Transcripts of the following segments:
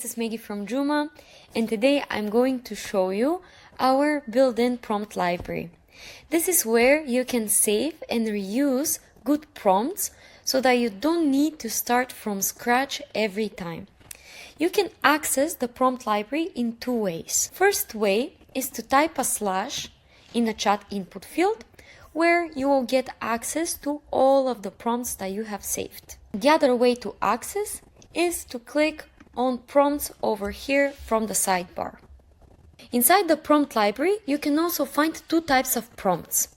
This is Maggie from Juma, and today I'm going to show you our built-in prompt library. This is where you can save and reuse good prompts so that you don't need to start from scratch every time. You can access the prompt library in two ways. First way is to type a slash in the chat input field, where you will get access to all of the prompts that you have saved. The other way to access is to click on prompts over here from the sidebar. Inside the prompt library, you can also find two types of prompts.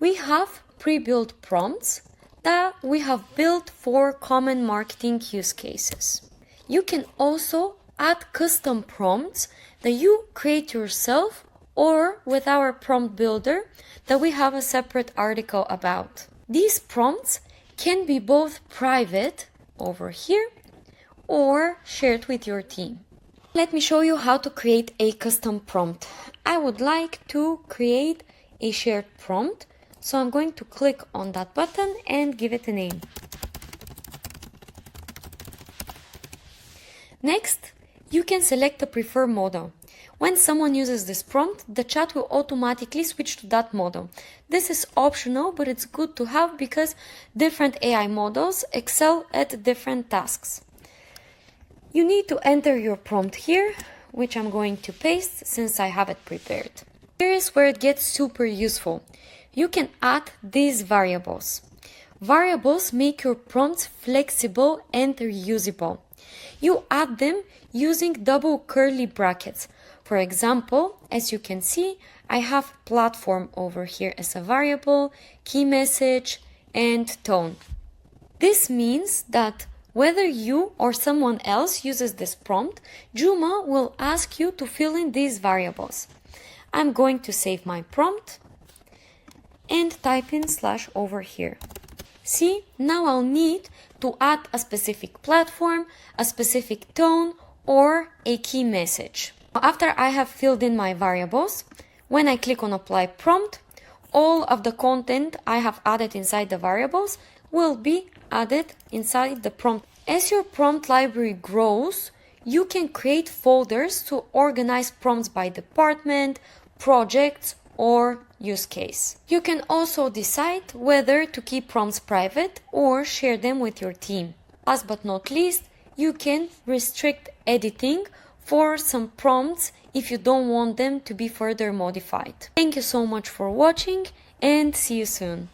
We have pre-built prompts that we have built for common marketing use cases. You can also add custom prompts that you create yourself or with our prompt builder that we have a separate article about. These prompts can be both private over here or shared with your team. Let me show you how to create a custom prompt. I would like to create a shared prompt, so I'm going to click on that button and give it a name. Next, you can select the preferred model. When someone uses this prompt, the chat will automatically switch to that model. This is optional, but it's good to have because different AI models excel at different tasks. You need to enter your prompt here, which I'm going to paste since I have it prepared. Here is where it gets super useful. You can add these variables. Variables make your prompts flexible and reusable. You add them using double curly brackets. For example, as you can see, I have platform over here as a variable, key message, and tone. This means that whether you or someone else uses this prompt, Juma will ask you to fill in these variables. I'm going to save my prompt and type in slash over here. See, now I'll need to add a specific platform, a specific tone, or a key message. After I have filled in my variables, when I click on apply prompt, all of the content I have added inside the variables will be added inside the prompt. As your prompt library grows, you can create folders to organize prompts by department, projects, or use case. You can also decide whether to keep prompts private or share them with your team. Last but not least, you can restrict editing for some prompts if you don't want them to be further modified. Thank you so much for watching and see you soon.